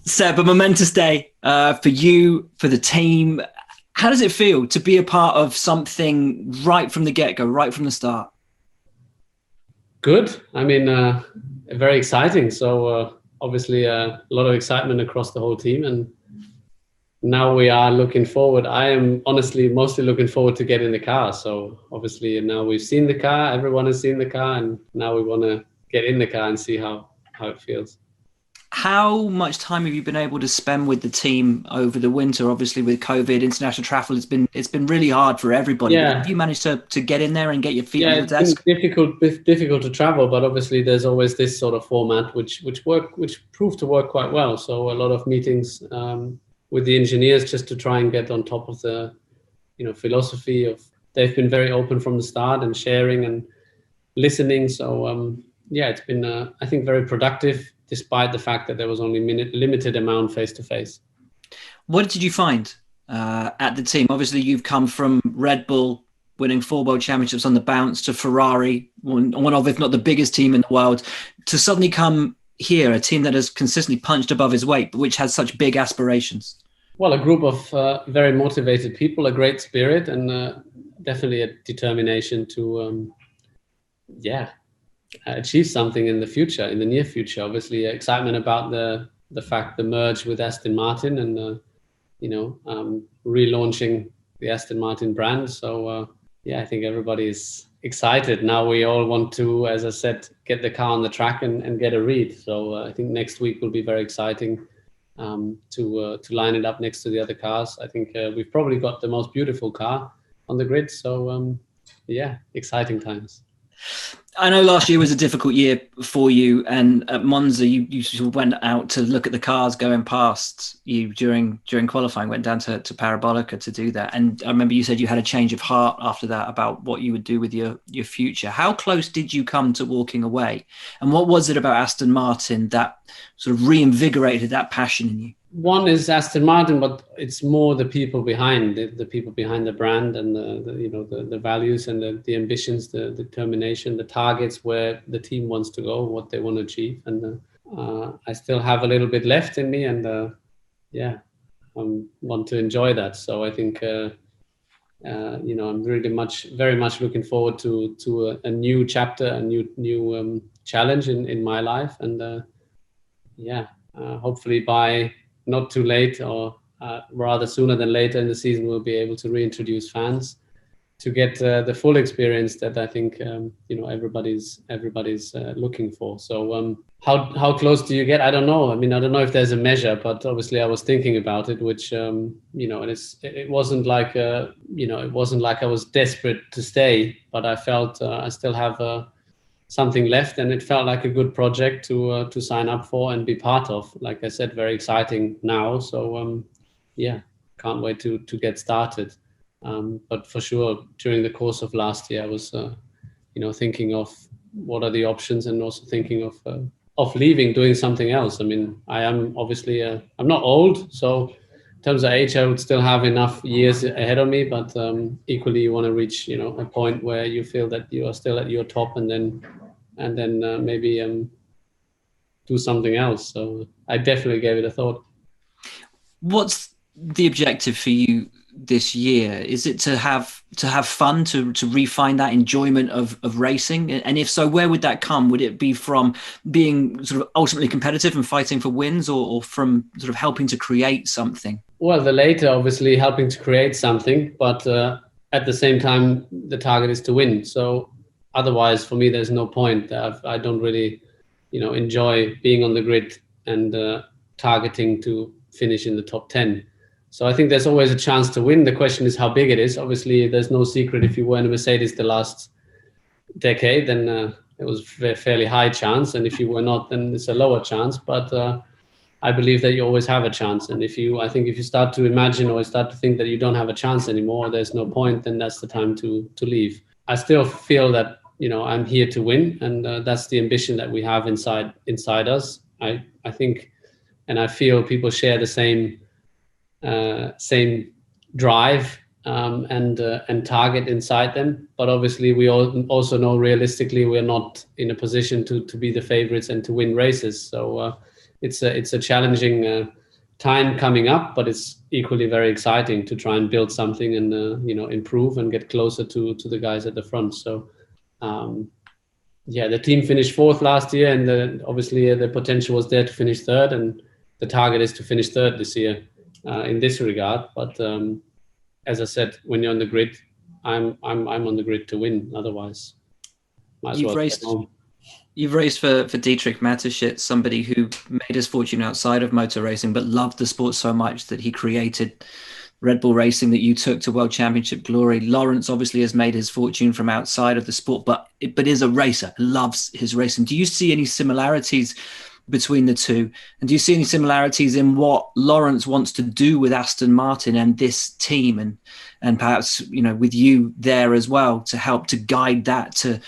Seb, a momentous day for you, for the team. How does it feel to be a part of something right from the get-go, right from the start? Good. I mean, very exciting. So obviously a lot of excitement across the whole team, and now we are looking forward. I am honestly mostly looking forward to getting the car. So obviously now we've seen the car, everyone has seen the car, and now we want to get in the car and see how it feels. How much time have you been able to spend with the team over the winter? Obviously, with COVID, international travel, it's been really hard for everybody. But have Yeah, you managed to get in there and get your feet yeah, under the it's been desk? difficult to travel, but obviously there's always this sort of format which proved to work quite well. So a lot of meetings with the engineers just to try and get on top of the philosophy of. They've been very open from the start and sharing and listening. So yeah, it's been I think very productive, despite the fact that there was only limited amount face to face. What did you find at the team? Obviously, you've come from Red Bull, winning 4 world championships on the bounce, to Ferrari, one of, if not the biggest team in the world, to suddenly come here, a team that has consistently punched above his weight, but which has such big aspirations. Well, a group of very motivated people, a great spirit, and definitely a determination to yeah, achieve something in the future, in the near future. Obviously, excitement about the fact the merge with Aston Martin and relaunching the Aston Martin brand. So yeah, I think everybody is excited. Now we all want to, as I said, get the car on the track and get a read. So I think next week will be very exciting to line it up next to the other cars. I think we've probably got the most beautiful car on the grid. So yeah, exciting times. I know last year was a difficult year for you, and at Monza, you sort of went out to look at the cars going past you during qualifying. Went down to Parabolica to do that, and I remember you said you had a change of heart after that about what you would do with your future. How close did you come to walking away, and what was it about Aston Martin that sort of reinvigorated that passion in you? One is Aston Martin, but it's more the people behind the people behind the brand and the values and the ambitions, the determination, the targets where the team wants to go, what they want to achieve. And I still have a little bit left in me, and yeah, I want to enjoy that. So I think I'm very much looking forward to a new chapter, a new challenge in my life, and yeah, hopefully by not too late, or rather sooner than later in the season, we'll be able to reintroduce fans to get the full experience that I think everybody's looking for. So how close do you get? I don't know. I mean, I don't know if there's a measure, but obviously I was thinking about it, which and it wasn't like it wasn't like I was desperate to stay, but I felt I still have something left, and it felt like a good project to sign up for and be part of. Like I said, very exciting now. So yeah, can't wait to get started. But for sure, during the course of last year, I was thinking of what are the options, and also thinking of leaving, doing something else. I mean, I am obviously I'm not old, so in terms of age, I would still have enough years ahead of me. But equally, you want to reach a point where you feel that you are still at your top, and then maybe do something else. So I definitely gave it a thought. What's the objective for you this year? Is it to have fun, to refine that enjoyment of racing? And if so, where would that come? Would it be from being sort of ultimately competitive and fighting for wins, or from sort of helping to create something? Well, the later, obviously, helping to create something, but at the same time, the target is to win. So otherwise, for me, there's no point. I don't really, enjoy being on the grid and targeting to finish in the top 10. So I think there's always a chance to win. The question is how big it is. Obviously, there's no secret. If you were in a Mercedes the last decade, then it was a fairly high chance. And if you were not, then it's a lower chance. But I believe that you always have a chance. And if you start to imagine or start to think that you don't have a chance anymore, there's no point, then that's the time to leave. I still feel that, I'm here to win. And that's the ambition that we have inside us. I think, and I feel people share the same drive and target inside them. But obviously, we all also know realistically we're not in a position to be the favorites and to win races. So it's a challenging time coming up, but it's equally very exciting to try and build something and improve and get closer to the guys at the front. So the team finished fourth last year, and obviously the potential was there to finish third, and the target is to finish third this year in this regard. But as I said, when you're on the grid, I'm on the grid to win. Otherwise, might as well stay home. You've raced for Dietrich Mateschitz, somebody who made his fortune outside of motor racing, but loved the sport so much that he created Red Bull Racing that you took to World Championship glory. Lawrence obviously has made his fortune from outside of the sport, but is a racer, loves his racing. Do you see any similarities between the two? And do you see any similarities in what Lawrence wants to do with Aston Martin and this team, and perhaps, with you there as well to help to guide that to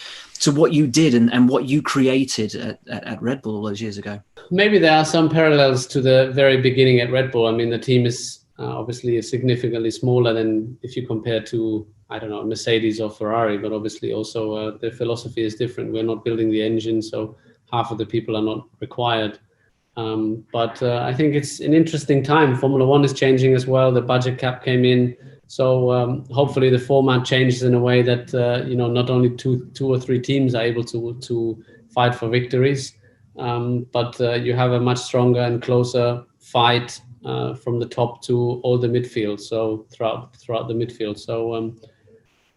what you did and what you created at Red Bull all those years ago? Maybe there are some parallels to the very beginning at Red Bull. I mean, the team is obviously significantly smaller than if you compare to, I don't know, Mercedes or Ferrari, but obviously also the philosophy is different. We're not building the engine, so half of the people are not required. But I think it's an interesting time. Formula One is changing as well. The budget cap came in. So hopefully the format changes in a way that not only two or three teams are able to fight for victories, but you have a much stronger and closer fight from the top to all the midfield. So throughout the midfield. So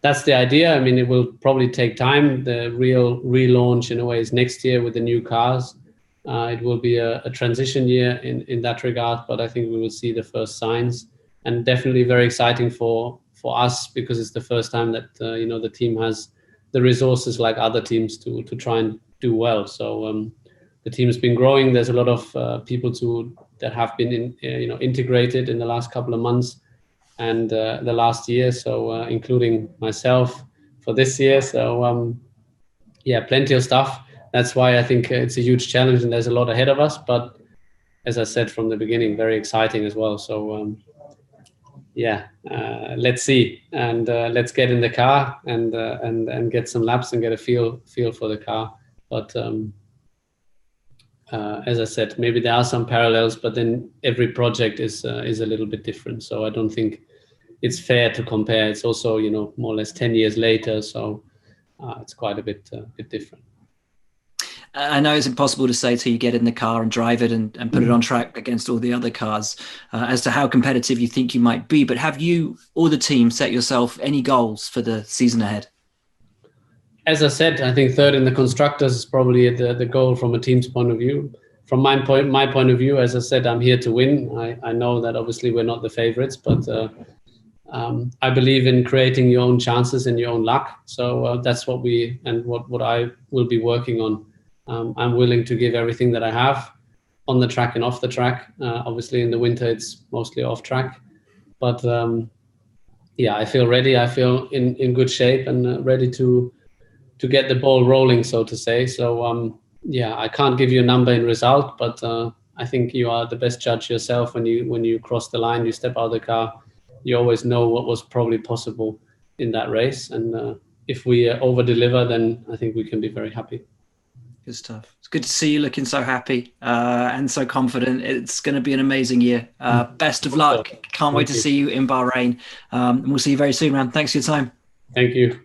that's the idea. I mean, it will probably take time. The real relaunch in a way is next year with the new cars. It will be a transition year in that regard, but I think we will see the first signs. And definitely very exciting for us, because it's the first time that the team has the resources like other teams to try and do well. So the team has been growing. There's a lot of people that have been integrated in the last couple of months and the last year. So including myself for this year. So plenty of stuff. That's why I think it's a huge challenge and there's a lot ahead of us. But as I said from the beginning, very exciting as well. So let's see, and let's get in the car and get some laps and get a feel for the car. But as I said, maybe there are some parallels, but then every project is a little bit different. So I don't think it's fair to compare. It's also more or less 10 years later, so it's quite a bit different. I know it's impossible to say till you get in the car and drive it and put it on track against all the other cars as to how competitive you think you might be. But have you or the team set yourself any goals for the season ahead? As I said, I think third in the constructors is probably the goal from a team's point of view. From my point of view, as I said, I'm here to win. I know that obviously we're not the favorites, but I believe in creating your own chances and your own luck. So that's what I will be working on. I'm willing to give everything that I have on the track and off the track. Obviously in the winter it's mostly off track, but I feel ready. I feel in good shape and ready to get the ball rolling, so to say. So I can't give you a number in result, but I think you are the best judge yourself. When you cross the line, you step out of the car, you always know what was probably possible in that race. And if we over deliver, then I think we can be very happy. Good stuff. It's good to see you looking so happy and so confident. It's going to be an amazing year. Best of luck. Can't wait to see you in Bahrain. And we'll see you very soon, man. Thanks for your time. Thank you.